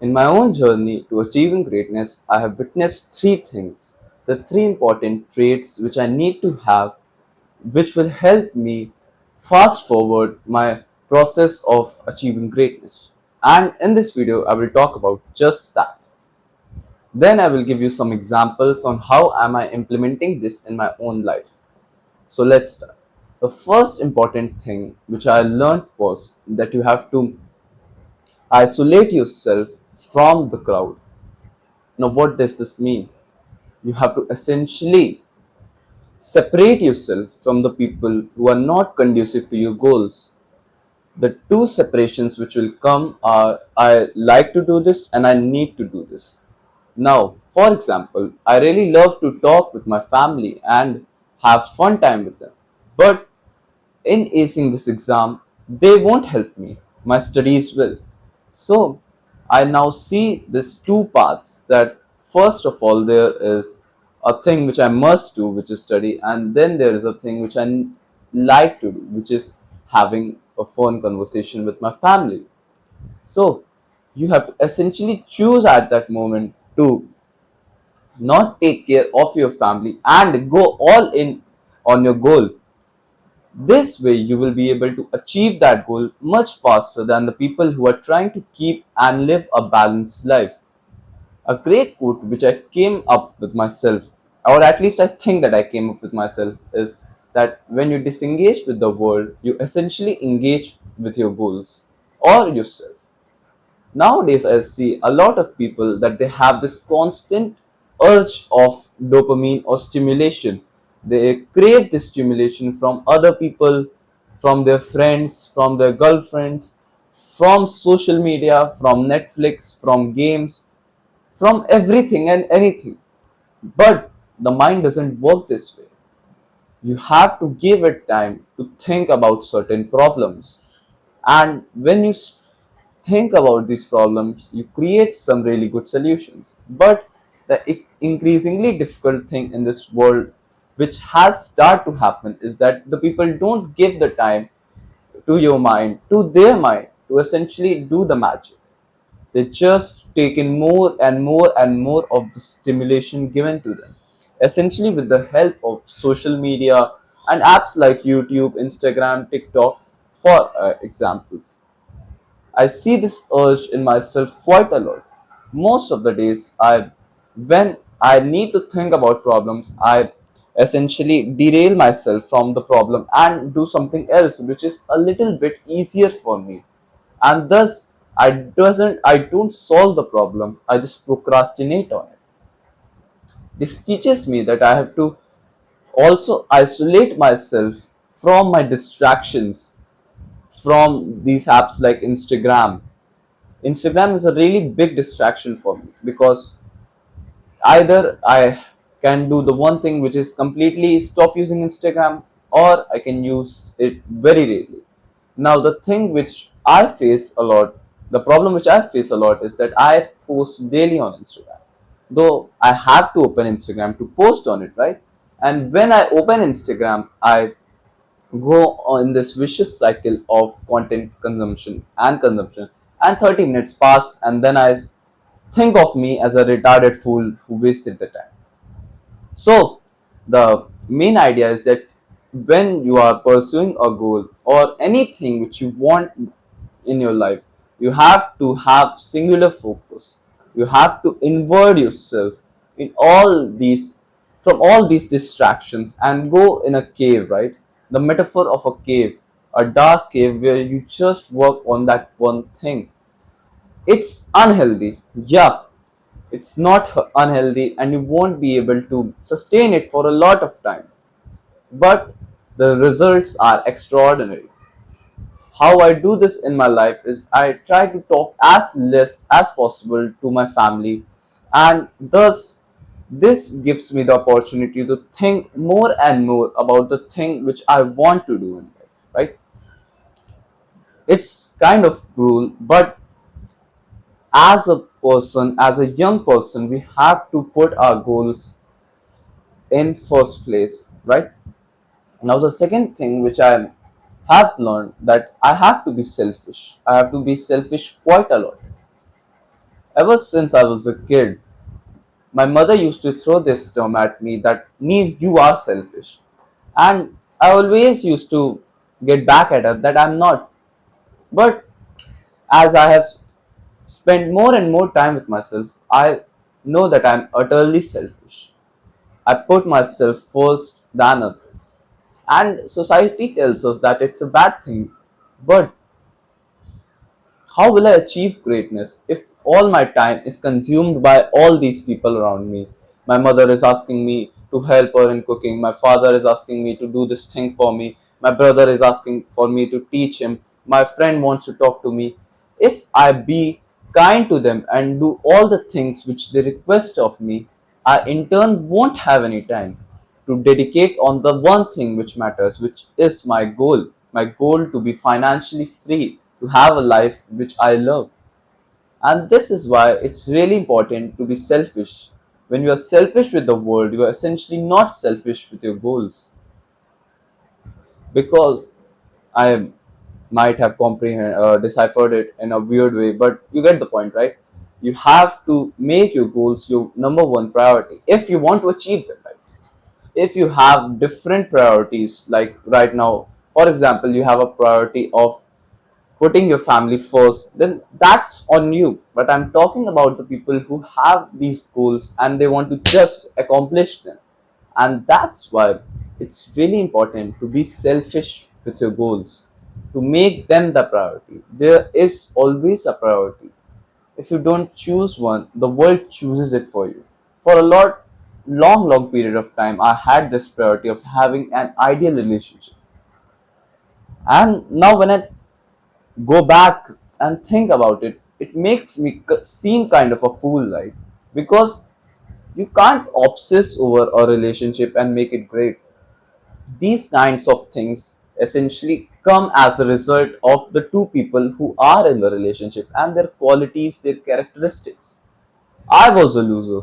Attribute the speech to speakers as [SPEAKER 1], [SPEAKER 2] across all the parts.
[SPEAKER 1] In my own journey to achieving greatness, I have witnessed three things, the three important traits which I need to have, which will help me fast forward my process of achieving greatness. And in this video, I will talk about just that. Then I will give you some examples on how am I implementing this in my own life. So let's start. The first important thing which I learned was that you have to isolate yourself from the crowd. Now, what does this mean? You have to essentially separate yourself from the people who are not conducive to your goals. The two separations which will come are I like to do this and I need to do this. Now, for example, I really love to talk with my family and have fun time with them. But in acing this exam, they won't help me. My studies will. So I now see these two paths that first of all there is a thing which I must do, which is study, and then there is a thing which I like to do, which is having a fun conversation with my family. So you have to essentially choose at that moment to not take care of your family and go all in on your goal. This way, you will be able to achieve that goal much faster than the people who are trying to keep and live a balanced life. A great quote which I came up with myself, or at least I think that I came up with myself, is that when you disengage with the world, you essentially engage with your goals or yourself. Nowadays I see a lot of people that they have this constant urge of dopamine or stimulation. They crave this stimulation from other people, from their friends, from their girlfriends, from social media, from Netflix, from games, from everything and anything. But the mind doesn't work this way. You have to give it time to think about certain problems, and when you think about these problems, you create some really good solutions. But the increasingly difficult thing in this world, which has started to happen, is that the people don't give the time to your mind, to their mind, to essentially do the magic. They just take in more and more and more of the stimulation given to them, essentially with the help of social media and apps like YouTube, Instagram, TikTok, for examples. I see this urge in myself quite a lot. Most of the days, when I need to think about problems, I essentially derail myself from the problem and do something else, which is a little bit easier for me. And thus, I don't solve the problem. I just procrastinate on it. This teaches me that I have to also isolate myself from my distractions, from these apps like Instagram. Instagram is a really big distraction for me because either I can do the one thing which is completely stop using Instagram, or I can use it very rarely. Now, the thing which I face a lot, the problem which I face a lot is that I post daily on Instagram. Though I have to open Instagram to post on it, right? And when I open Instagram, I go on this vicious cycle of content consumption, and 30 minutes pass, and then I think of me as a retarded fool who wasted the time. So the main idea is that when you are pursuing a goal or anything which you want in your life, you have to have singular focus. You have to invert yourself in all these from all these distractions and go in a cave, right? The metaphor of a cave, a dark cave where you just work on that one thing. It's unhealthy. Yeah, it's not unhealthy and you won't be able to sustain it for a lot of time. But the results are extraordinary. How I do this in my life is I try to talk as less as possible to my family, and thus this gives me the opportunity to think more and more about the thing which I want to do in life, right? It's kind of cruel, but as a young person, we have to put our goals in first place, right? Now, the second thing which I have learned, that I have to be selfish. I have to be selfish quite a lot. Ever since I was a kid, my mother used to throw this term at me that Neil, you are selfish. And I always used to get back at her that I'm not. But as I have spent more and more time with myself, I know that I'm utterly selfish. I put myself first than others. And society tells us that it's a bad thing. But how will I achieve greatness if all my time is consumed by all these people around me? My mother is asking me to help her in cooking. My father is asking me to do this thing for me. My brother is asking for me to teach him. My friend wants to talk to me. If I be kind to them and do all the things which they request of me, I in turn won't have any time to dedicate on the one thing which matters, which is my goal to be financially free, to have a life which I love. And this is why it's really important to be selfish. When you are selfish with the world, you are essentially not selfish with your goals. Because I might have deciphered it in a weird way, but you get the point, right? You have to make your goals your number one priority if you want to achieve them, right? If you have different priorities, like right now, for example, you have a priority of putting your family first, then that's on you. But I'm talking about the people who have these goals and they want to just accomplish them. And that's why it's really important to be selfish with your goals, to make them the priority. There is always a priority. If you don't choose one, the world chooses it for you. For a long period of time, I had this priority of having an ideal relationship. And now when I go back and think about it, it makes me seem kind of a fool, right? Because you can't obsess over a relationship and make it great. These kinds of things essentially come as a result of the two people who are in the relationship and their qualities, their characteristics. I was a loser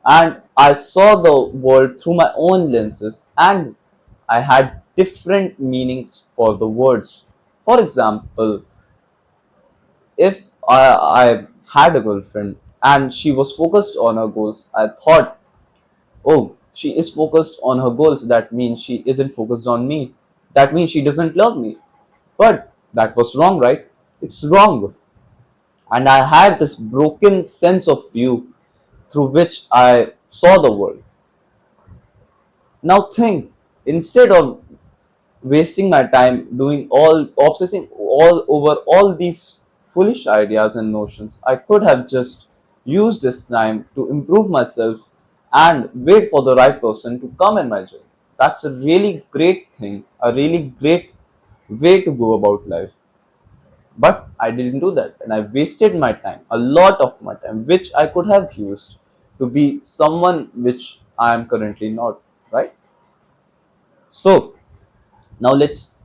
[SPEAKER 1] and I saw the world through my own lenses and I had different meanings for the words. For example, if I had a girlfriend and she was focused on her goals, I thought, oh, she is focused on her goals. That means she isn't focused on me. That means she doesn't love me. But that was wrong, right? It's wrong. And I had this broken sense of view through which I saw the world. Now think, instead of wasting my time doing all obsessing all over all these foolish ideas and notions, I could have just used this time to improve myself and wait for the right person to come in my journey. That's a really great thing, a really great way to go about life. But I didn't do that and I wasted my time, a lot of my time, which I could have used to be someone which I am currently not, right? So now let's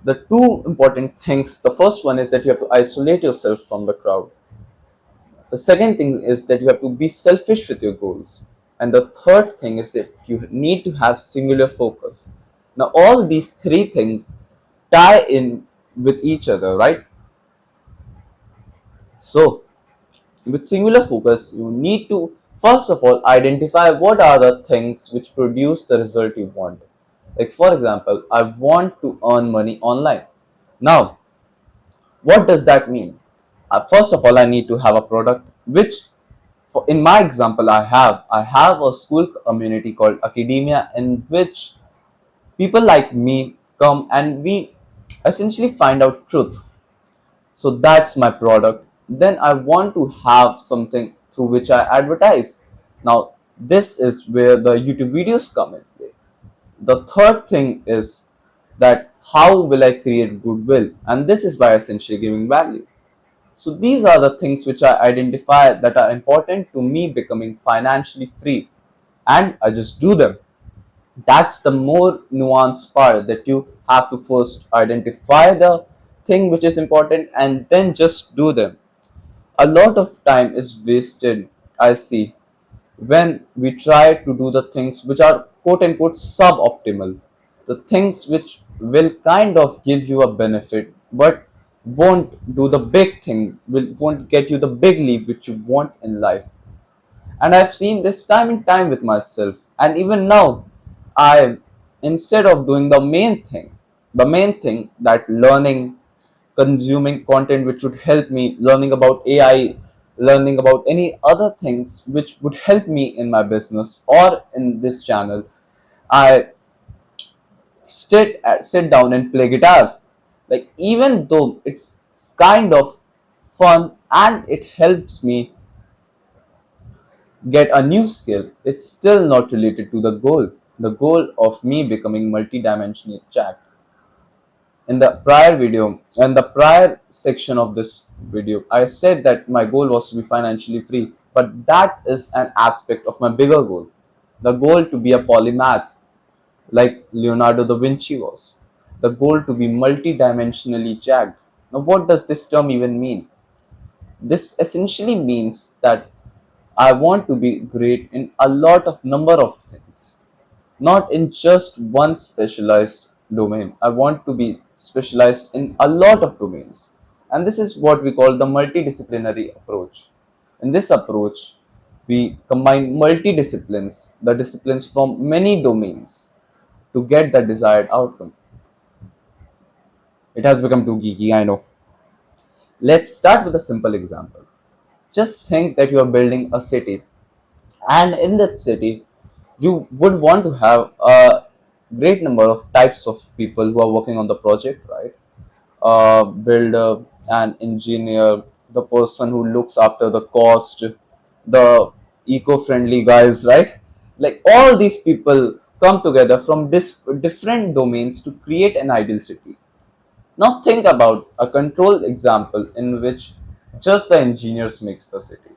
[SPEAKER 1] the two important things. The first one is that you have to isolate yourself from the crowd. The second thing is that you have to be selfish with your goals. And the third thing is that you need to have singular focus. Now, all these three things tie in with each other, right? So, with singular focus, you need to first of all identify what are the things which produce the result you want. Like, for example, I want to earn money online. Now, what does that mean? First of all, I need to have a product which, for in my example, I have a school community called academia in which people like me come and we essentially find out truth. So that's my product. Then I want to have something through which I advertise. Now this is where the YouTube videos come in play. The third thing is that how will I create goodwill, and this is by essentially giving value. So these are the things which I identify that are important to me becoming financially free, and I just do them. That's the more nuanced part, that you have to first identify the thing which is important and then just do them. A lot of time is wasted, I see, when we try to do the things which are quote unquote suboptimal, the things which will kind of give you a benefit but won't do the big thing, won't get you the big leap which you want in life. And I've seen this time and time with myself. And even now, I, instead of doing the main thing that learning, consuming content which would help me, learning about AI, learning about any other things which would help me in my business or in this channel, I sit down and play guitar. Like, even though it's kind of fun and it helps me get a new skill, it's still not related to the goal of me becoming multidimensional Jack. In the prior video, in the prior section of this video, I said that my goal was to be financially free, but that is an aspect of my bigger goal. The goal to be a polymath, like Leonardo da Vinci was. The goal to be multidimensionally jacked. Now, what does this term even mean? This essentially means that I want to be great in a lot of number of things, not in just one specialized domain. I want to be specialized in a lot of domains. And this is what we call the multidisciplinary approach. In this approach, we combine multidisciplines, the disciplines from many domains, to get the desired outcome. It has become too geeky, I know. Let's start with a simple example. Just think that you are building a city, and in that city, you would want to have a great number of types of people who are working on the project, right? Builder, an engineer, the person who looks after the cost, the eco-friendly guys, right? Like, all these people come together from different domains to create an ideal city. Now think about a control example in which just the engineers makes the city.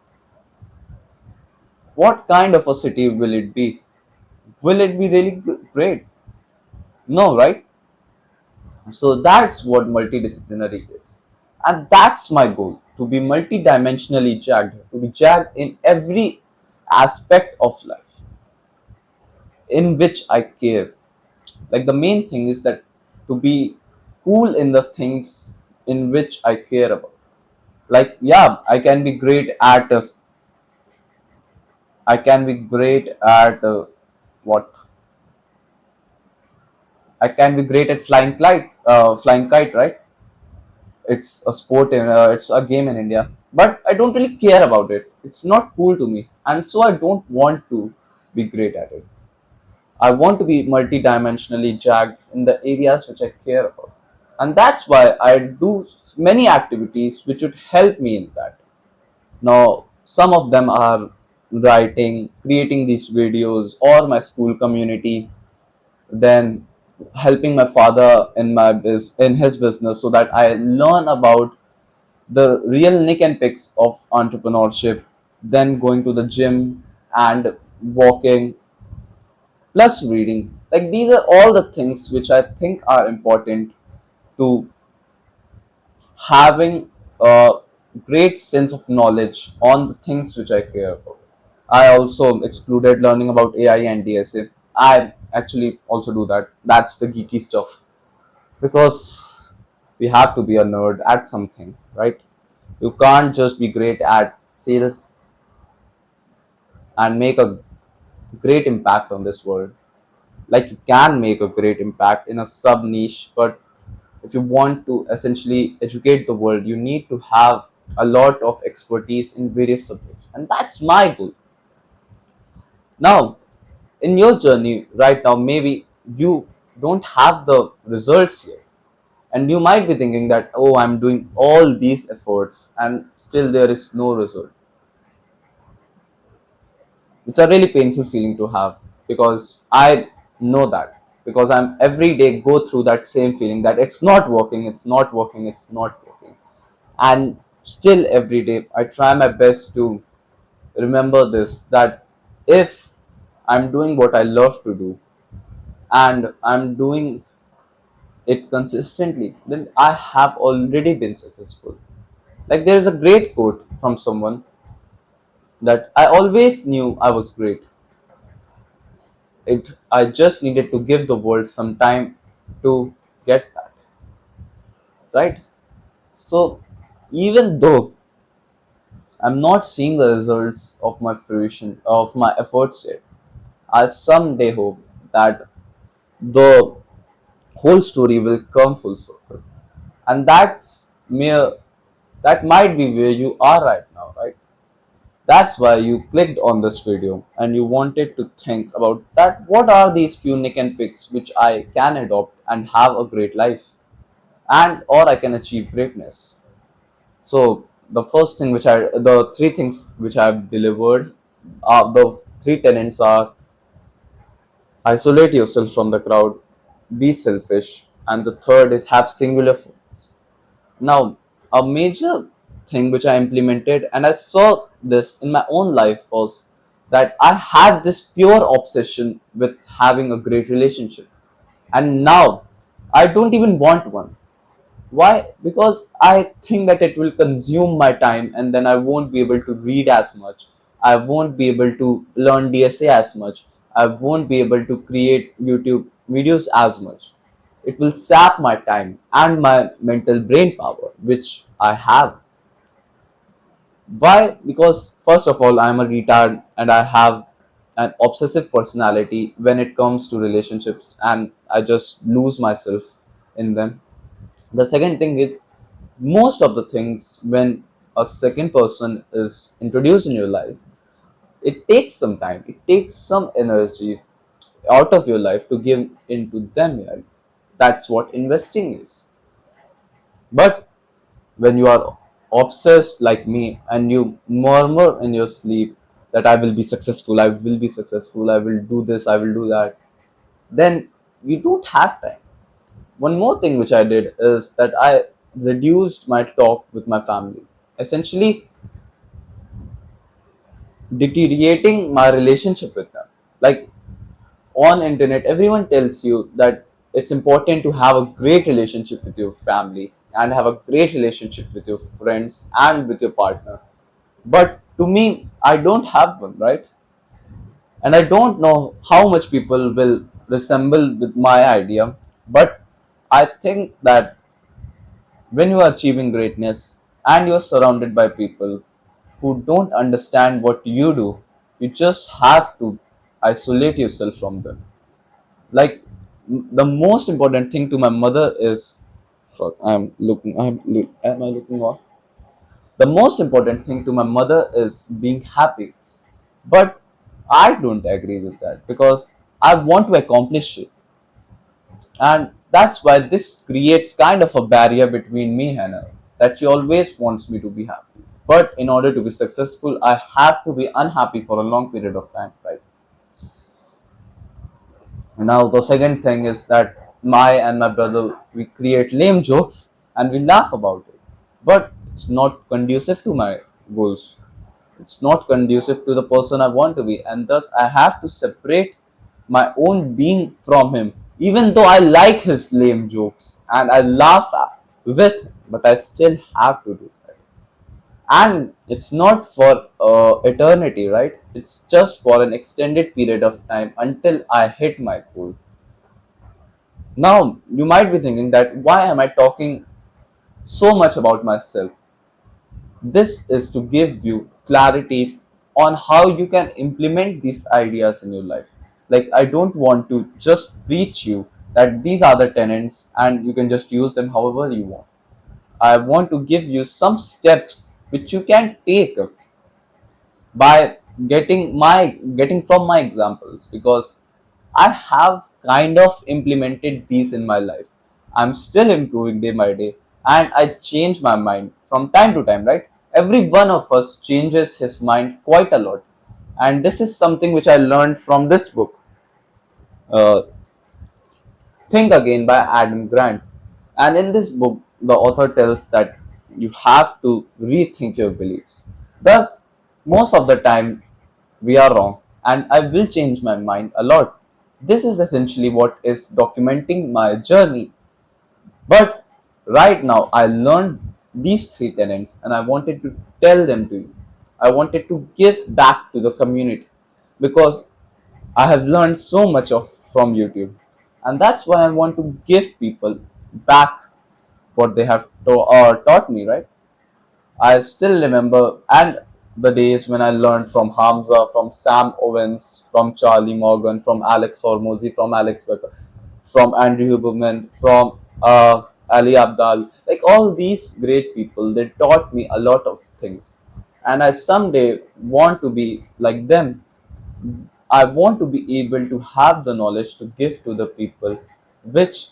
[SPEAKER 1] What kind of a city will it be? Will it be really great? No, right? So that's what multidisciplinary is. And that's my goal, to be multidimensionally jagged, to be jagged in every aspect of life in which I care. Like, the main thing is that to be cool in the things in which I care about. Like, yeah, I can be great at what? I can be great at flying kite, right? It's a sport, it's a game in India, but I don't really care about it. It's not cool to me, and so I don't want to be great at it. I want to be multidimensionally jagged in the areas which I care about, and that's why I do many activities which would help me in that. Now, some of them are writing, creating these videos, or my school community, then helping my father in his business so that I learn about the real nick and picks of entrepreneurship, then going to the gym and walking, plus reading. Like, these are all the things which I think are important to having a great sense of knowledge on the things which I care about. I also excluded learning about AI and DSA. I actually also do that. That's the geeky stuff, because we have to be a nerd at something, right? You can't just be great at sales and make a great impact on this world. Like, you can make a great impact in a sub niche, but if you want to essentially educate the world, you need to have a lot of expertise in various subjects, and that's my goal. Now, in your journey right now, maybe you don't have the results yet, and you might be thinking that, oh, I'm doing all these efforts and still there is no result. It's a really painful feeling to have, because I know that, because I'm every day go through that same feeling that it's not working, it's not working, it's not working. And still every day I try my best to remember this, that if I'm doing what I love to do and I'm doing it consistently, then I have already been successful. Like, there is a great quote from someone that I always knew I was great. I just needed to give the world some time to get that, right? So even though I'm not seeing the results of my fruition of my efforts yet, I someday hope that the whole story will come full circle. And that might be where you are right now, right? That's why you clicked on this video and you wanted to think about that what are these few nick and picks which I can adopt and have a great life and or I can achieve greatness. So the three things which I've delivered, the three tenets are: isolate yourself from the crowd, be selfish, and the third is have singular focus. Now, a major thing which I implemented and I saw this in my own life was that I had this pure obsession with having a great relationship. And now I don't even want one. Why? Because I think that it will consume my time and then I won't be able to read as much. I won't be able to learn DSA as much. I won't be able to create YouTube videos as much. It will sap my time and my mental brain power, which I have. Why? Because first of all, I'm a retard and I have an obsessive personality when it comes to relationships and I just lose myself in them. The second thing is most of the things when a second person is introduced in your life, it takes some time, it takes some energy out of your life to give into them. Yeah? That's what investing is. But when you are obsessed like me and you murmur in your sleep that I will be successful, I will be successful, I will do this, I will do that, then you don't have time. One more thing which I did is that I reduced my talk with my family, essentially deteriorating my relationship with them. Like on internet, everyone tells you that it's important to have a great relationship with your family and have a great relationship with your friends and with your partner. But to me, I don't have one, right? And I don't know how much people will resemble with my idea, but I think that when you are achieving greatness and you're surrounded by people who don't understand what you do, you just have to isolate yourself from them. Like the most important thing to my mother is, fuck, am I looking off? The most important thing to my mother is being happy. But I don't agree with that because I want to accomplish it. And that's why this creates kind of a barrier between me and her, that she always wants me to be happy. But in order to be successful, I have to be unhappy for a long period of time, right? And now the second thing is that my and my brother we create lame jokes and we laugh about it. But it's not conducive to my goals. It's not conducive to the person I want to be, and thus I have to separate my own being from him. Even though I like his lame jokes and I laugh with him, but I still have to do that. And it's not for eternity, right? It's just for an extended period of time until I hit my goal. Now, you might be thinking that why am I talking so much about myself? This is to give you clarity on how you can implement these ideas in your life. Like, I don't want to just preach you that these are the tenets and you can just use them however you want. I want to give you some steps which you can take by getting from my examples, because I have kind of implemented these in my life. I'm still improving day by day and I change my mind from time to time, right? Every one of us changes his mind quite a lot. And this is something which I learned from this book, uh, Think Again by Adam Grant. And in this book, the author tells that you have to rethink your beliefs. Thus, most of the time, we are wrong, and I will change my mind a lot. This is essentially what is documenting my journey. But right now, I learned these three tenets and I wanted to tell them to you. I wanted to give back to the community because I have learned so much of from YouTube, and that's why I want to give people back what they have taught me, right? I still remember and the days when I learned from Hamza, from Sam Owens, from Charlie Morgan, from Alex Hormozy, from Alex Becker, from Andrew Huberman, from Ali Abdal. Like all these great people, they taught me a lot of things. And I someday want to be like them. I want to be able to have the knowledge to give to the people which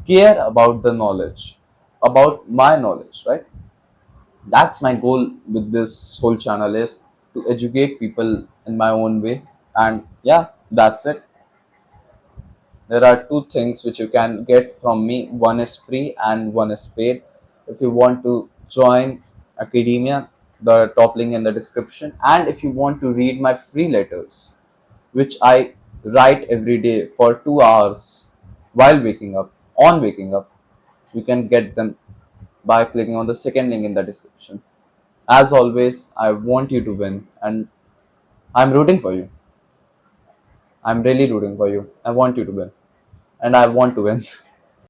[SPEAKER 1] care about the knowledge, about my knowledge, right? That's my goal with this whole channel is to educate people in my own way. And yeah, that's it. There are two things which you can get from me. One is free and one is paid. If you want to join academia, the top link in the description. And if you want to read my free letters, which I write every day for 2 hours while waking up, on waking up, you can get them by clicking on the second link in the description. As always, I want you to win and I'm rooting for you. I'm really rooting for you. I want you to win and I want to win.